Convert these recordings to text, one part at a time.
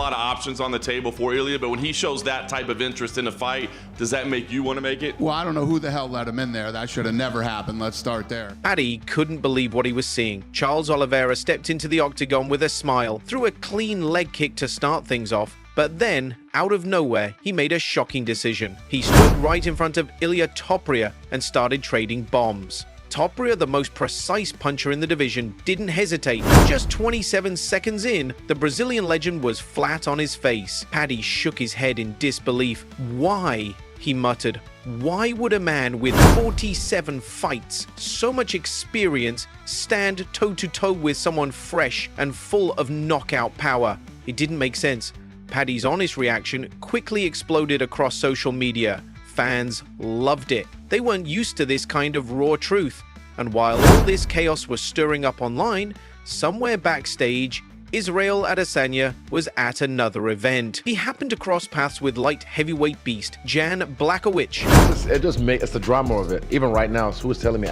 lot of options on the table for Ilia, but when he shows that type of interest in a fight, does that make you want to make it? Well, I don't know who the hell let him in there. That should have never happened. Let's start there. Paddy couldn't believe what he was seeing. Charles Oliveira stepped into the octagon with a smile, threw a clean leg kick to start things off, but then, out of nowhere, he made a shocking decision. He stood right in front of Ilia Topuria and started trading bombs. Topuria, the most precise puncher in the division, didn't hesitate. Just 27 seconds in, the Brazilian legend was flat on his face. Paddy shook his head in disbelief. Why? He muttered. Why would a man with 47 fights, so much experience, stand toe-to-toe with someone fresh and full of knockout power? It didn't make sense. Paddy's honest reaction quickly exploded across social media. Fans loved it. They weren't used to this kind of raw truth. And while all this chaos was stirring up online, somewhere backstage, Israel Adesanya was at another event. He happened to cross paths with light heavyweight beast Jan Blachowicz. It's the drama of it. Even right now, Ash was telling me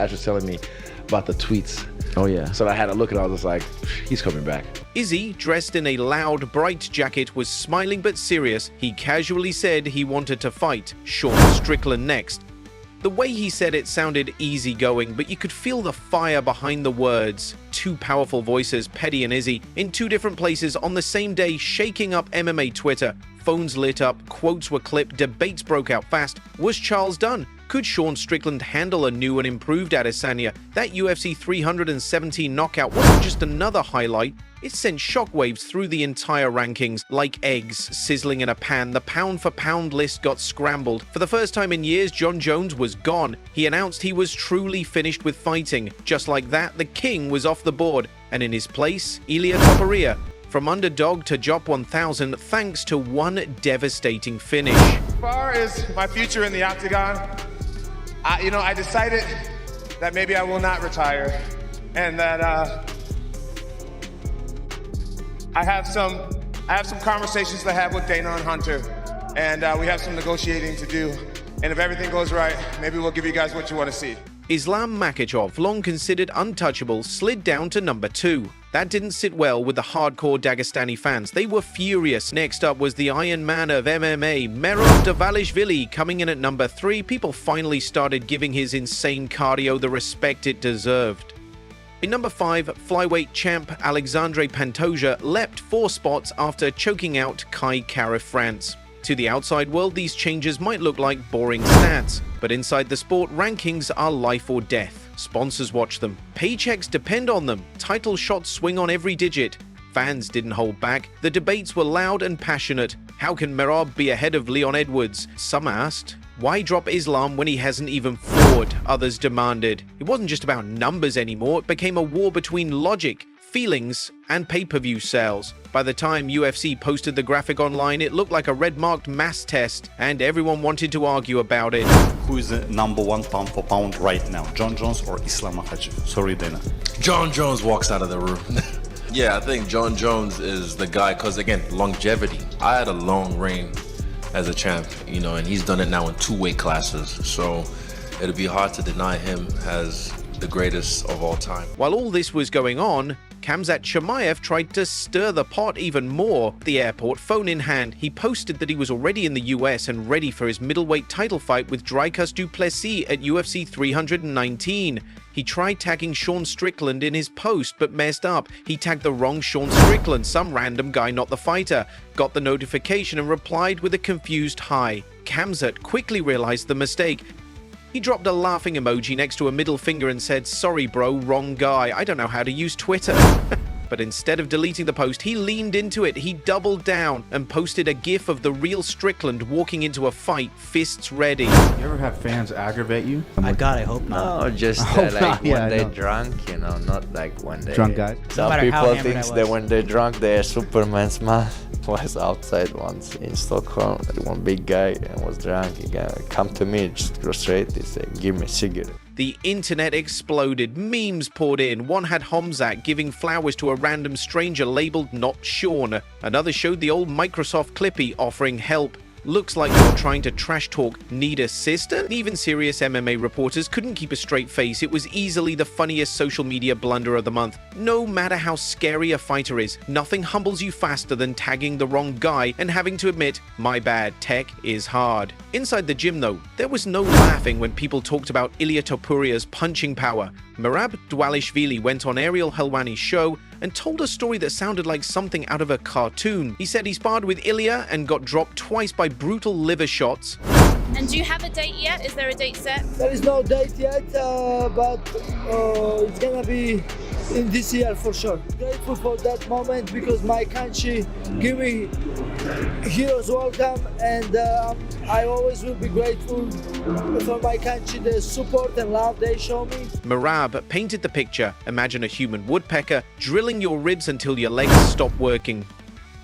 about the tweets. Oh yeah. So I had to look at it, I was just like, he's coming back. Izzy, dressed in a loud, bright jacket, was smiling but serious. He casually said he wanted to fight Sean Strickland next. The way he said it sounded easygoing, but you could feel the fire behind the words. Two powerful voices, Petty and Izzy, in two different places on the same day, shaking up MMA Twitter. Phones lit up, quotes were clipped, debates broke out fast. Was Charles done? Could Sean Strickland handle a new and improved Adesanya? That UFC 317 knockout wasn't just another highlight. It sent shockwaves through the entire rankings. Like eggs sizzling in a pan, the pound-for-pound list got scrambled. For the first time in years, Jon Jones was gone. He announced he was truly finished with fighting. Just like that, the king was off the board. And in his place, Ilia Topuria. From underdog to Jop 1000, thanks to one devastating finish. As far as my future in the octagon, I decided that maybe I will not retire, and that I have some conversations to have with Dana and Hunter, and we have some negotiating to do. And if everything goes right, maybe we'll give you guys what you want to see. Islam Makhachev, long considered untouchable, slid down to number 2. That didn't sit well with the hardcore Dagestani fans. They were furious. Next up was the Iron Man of MMA, Merab Dvalishvili, coming in at number 3. People finally started giving his insane cardio the respect it deserved. In number 5, flyweight champ Alexandre Pantoja leapt 4 spots after choking out Kai Kara-France. To the outside world, these changes might look like boring stats, but inside the sport, rankings are life or death. Sponsors watch them, paychecks depend on them, title shots swing on every digit. Fans didn't hold back. The debates were loud and passionate. How can Merab be ahead of Leon Edwards? Some asked. Why drop Islam when he hasn't even fought? Others demanded. It wasn't just about numbers anymore, it became a war between logic, feelings, and pay-per-view sales. By the time UFC posted the graphic online, it looked like a red-marked mass test, and everyone wanted to argue about it. Who is the number 1 pound for pound right now? Jon Jones or Islam Makhachev? Sorry, Dana. Jon Jones walks out of the room. Yeah, I think Jon Jones is the guy, because again, longevity. I had a long reign as a champ, and he's done it now in 2 weight classes. So it'd be hard to deny him as the greatest of all time. While all this was going on, Khamzat Chimaev tried to stir the pot even more. At the airport, phone in hand, he posted that he was already in the US and ready for his middleweight title fight with Dricus du Plessis at UFC 319. He tried tagging Sean Strickland in his post, but messed up. He tagged the wrong Sean Strickland, some random guy, not the fighter. Got the notification and replied with a confused hi. Khamzat quickly realized the mistake. He dropped a laughing emoji next to a middle finger and said, "Sorry bro, wrong guy. I don't know how to use Twitter." But instead of deleting the post, he leaned into it. He doubled down and posted a gif of the real Strickland walking into a fight, fists ready. You ever have fans aggravate you? I hope not. No, just like when they're drunk, not like when they... Drunk guys? Some people think that when they're drunk, they're Superman smart. Was outside once in Stockholm, one big guy and was drunk. He come to me, just go straight, he said, "Give me a cigarette." The internet exploded, memes poured in. One had Khamzat giving flowers to a random stranger labeled "Not Sean." Another showed the old Microsoft Clippy offering help. Looks like you're trying to trash talk Nida's sister? Even serious MMA reporters couldn't keep a straight face. It was easily the funniest social media blunder of the month. No matter how scary a fighter is, nothing humbles you faster than tagging the wrong guy and having to admit, my bad, tech is hard. Inside the gym though, there was no laughing when people talked about Ilia Topuria's punching power. Merab Dvalishvili went on Ariel Helwani's show and told a story that sounded like something out of a cartoon. He said he sparred with Ilia and got dropped twice by brutal liver shots. And do you have a date yet? Is there a date set? There is no date yet, but it's gonna be in this year for sure. Grateful for that moment because my country give me heroes welcome, and I always will be grateful for my country, the support and love they show me. Merab painted the picture. Imagine a human woodpecker drilling your ribs until your legs stop working.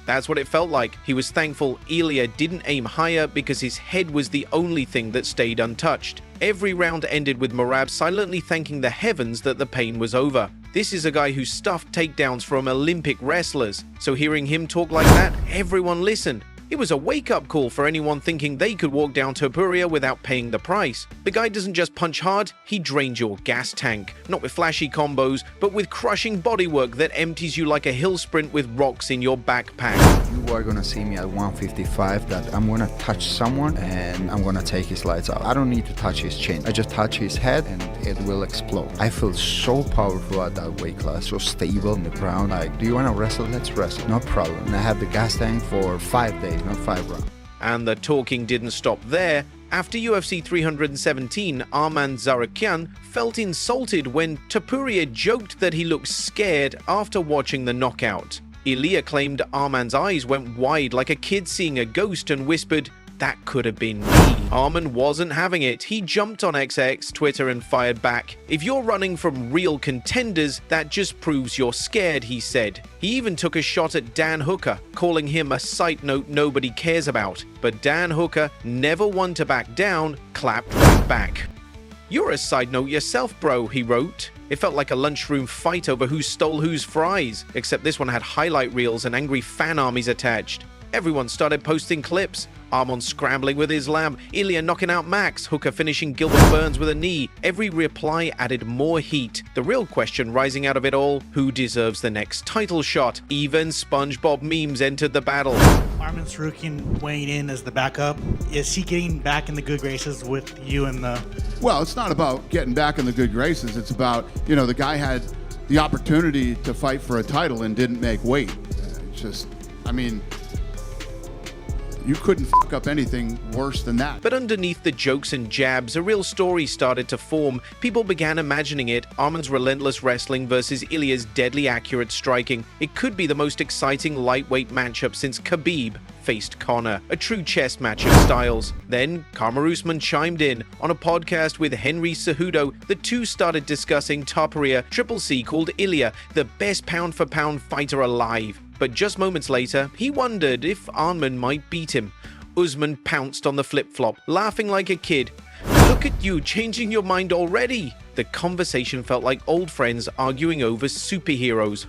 That's what it felt like. He was thankful Ilia didn't aim higher because his head was the only thing that stayed untouched. Every round ended with Merab silently thanking the heavens that the pain was over. This is a guy who stuffed takedowns from Olympic wrestlers, so hearing him talk like that, everyone listened. It was a wake-up call for anyone thinking they could walk down Topuria without paying the price. The guy doesn't just punch hard, he drains your gas tank. Not with flashy combos, but with crushing bodywork that empties you like a hill sprint with rocks in your backpack. You are gonna see me at 155 that I'm gonna touch someone and I'm gonna take his lights out. I don't need to touch his chin. I just touch his head and it will explode. I feel so powerful at that weight class, so stable in the ground. Like, do you wanna wrestle? Let's wrestle. No problem. And I had the gas tank for 5 days. Not 5 rounds. And the talking didn't stop there. After UFC 317, Arman Tsarukyan felt insulted when Topuria joked that he looked scared after watching the knockout. Ilia claimed Arman's eyes went wide like a kid seeing a ghost and whispered, "That could have been me." Arman wasn't having it. He jumped on XX Twitter and fired back. "If you're running from real contenders, that just proves you're scared," he said. He even took a shot at Dan Hooker, calling him a side note nobody cares about. But Dan Hooker, never one to back down, clapped right back. "You're a side note yourself, bro," he wrote. It felt like a lunchroom fight over who stole whose fries, except this one had highlight reels and angry fan armies attached. Everyone started posting clips. Arman scrambling with Islam, Ilia knocking out Max, Hooker finishing Gilbert Burns with a knee. Every reply added more heat. The real question rising out of it all, who deserves the next title shot? Even SpongeBob memes entered the battle. Arman Tsarukyan weighing in as the backup. Is he getting back in the good graces with you and the... Well, it's not about getting back in the good graces. It's about, the guy had the opportunity to fight for a title and didn't make weight. It's just, you couldn't fuck up anything worse than that. But underneath the jokes and jabs, a real story started to form. People began imagining it, Arman's relentless wrestling versus Ilia's deadly accurate striking. It could be the most exciting lightweight matchup since Khabib faced Conor, a true chess match of styles. Then Kamaru Usman chimed in. On a podcast with Henry Cejudo, the two started discussing Topuria. Triple C called Ilia the best pound-for-pound fighter alive. But just moments later, he wondered if Arman might beat him. Usman pounced on the flip-flop, laughing like a kid. "Look at you, changing your mind already!" The conversation felt like old friends arguing over superheroes.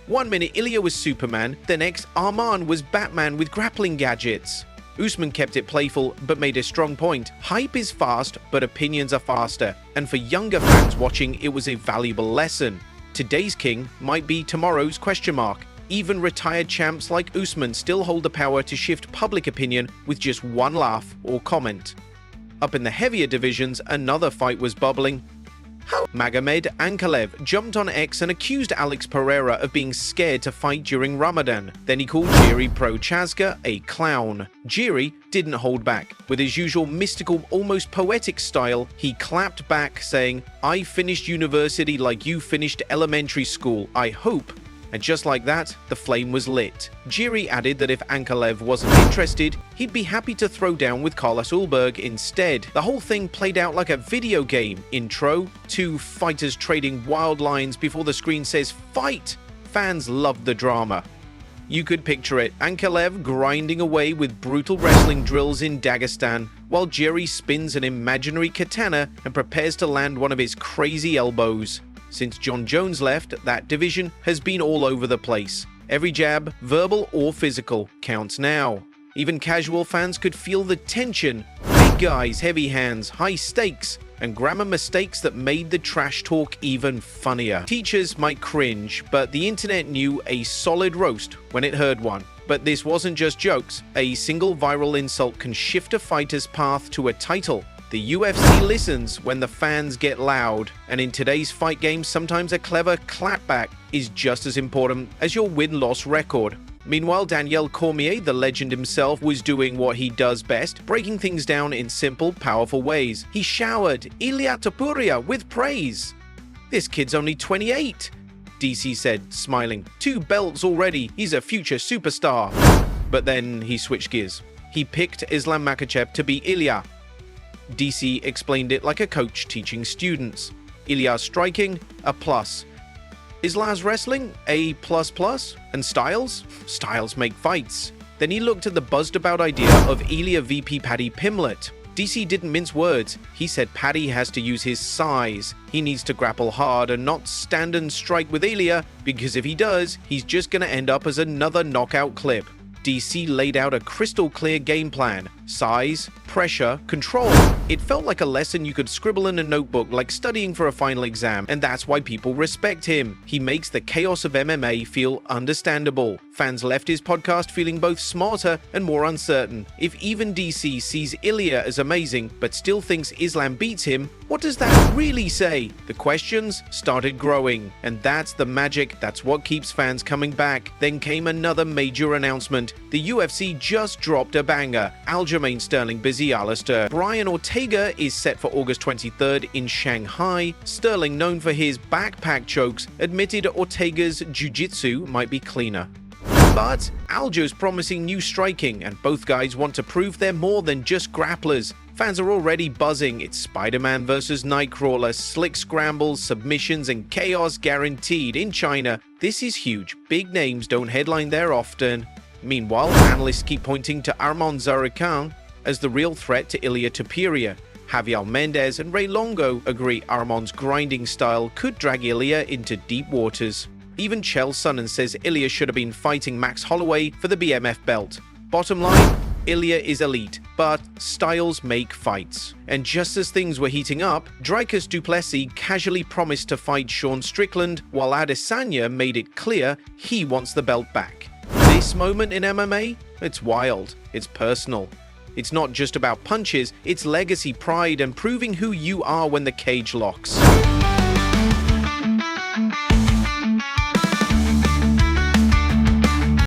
One minute Ilia was Superman, the next Arman was Batman with grappling gadgets. Usman kept it playful, but made a strong point. Hype is fast, but opinions are faster. And for younger fans watching, it was a valuable lesson. Today's king might be tomorrow's question mark. Even retired champs like Usman still hold the power to shift public opinion with just one laugh or comment. Up in the heavier divisions, another fight was bubbling. Magomed Ankalaev jumped on X and accused Alex Pereira of being scared to fight during Ramadan. Then he called Jiri Prochazka a clown. Jiri didn't hold back. With his usual mystical, almost poetic style, he clapped back saying, "I finished university like you finished elementary school, I hope." And just like that, the flame was lit. Jiri added that if Ankalaev wasn't interested, he'd be happy to throw down with Carlos Ulberg instead. The whole thing played out like a video game. Intro, two fighters trading wild lines before the screen says fight. Fans loved the drama. You could picture it, Ankalaev grinding away with brutal wrestling drills in Dagestan, while Jiri spins an imaginary katana and prepares to land one of his crazy elbows. Since Jon Jones left, that division has been all over the place. Every jab, verbal or physical, counts now. Even casual fans could feel the tension. Big guys, heavy hands, high stakes, and grammar mistakes that made the trash talk even funnier. Teachers might cringe, but the internet knew a solid roast when it heard one. But this wasn't just jokes. A single viral insult can shift a fighter's path to a title. The UFC listens when the fans get loud, and in today's fight game, sometimes a clever clapback is just as important as your win-loss record. Meanwhile, Daniel Cormier, the legend himself, was doing what he does best, breaking things down in simple, powerful ways. He showered Ilia Topuria with praise. "This kid's only 28, DC said, smiling. 2 belts already, he's a future superstar." But then he switched gears. He picked Islam Makhachev to beat Ilia. DC explained it like a coach teaching students. Ilia's striking, a plus. Islam's wrestling, a plus, and Styles? Styles make fights. Then he looked at the buzzed-about idea of Ilia VP Paddy Pimblett. DC didn't mince words. He said Paddy has to use his size. He needs to grapple hard and not stand and strike with Ilia, because if he does, he's just gonna end up as another knockout clip. DC laid out a crystal-clear game plan. Size, pressure, control. It felt like a lesson you could scribble in a notebook, like studying for a final exam, and that's why people respect him. He makes the chaos of MMA feel understandable. Fans left his podcast feeling both smarter and more uncertain. If even DC sees Ilia as amazing, but still thinks Islam beats him, what does that really say? The questions started growing, and that's the magic, that's what keeps fans coming back. Then came another major announcement. The UFC just dropped a banger. Aljamain Sterling busy Alistair. Brian Ortega is set for August 23rd in Shanghai. Sterling, known for his backpack chokes, admitted Ortega's jiu-jitsu might be cleaner. But Aljo's promising new striking, and both guys want to prove they're more than just grapplers. Fans are already buzzing. It's Spider-Man versus Nightcrawler, slick scrambles, submissions, and chaos guaranteed in China. This is huge. Big names don't headline there often. Meanwhile, analysts keep pointing to Arman Tsarukyan as the real threat to Ilia Topuria. Javier Mendez and Ray Longo agree Arman's grinding style could drag Ilia into deep waters. Even Chael Sonnen says Ilia should have been fighting Max Holloway for the BMF belt. Bottom line, Ilia is elite, but styles make fights. And just as things were heating up, Dricus du Plessis casually promised to fight Sean Strickland, while Adesanya made it clear he wants the belt back. This moment in MMA? It's wild. It's personal. It's not just about punches, it's legacy, pride, and proving who you are when the cage locks.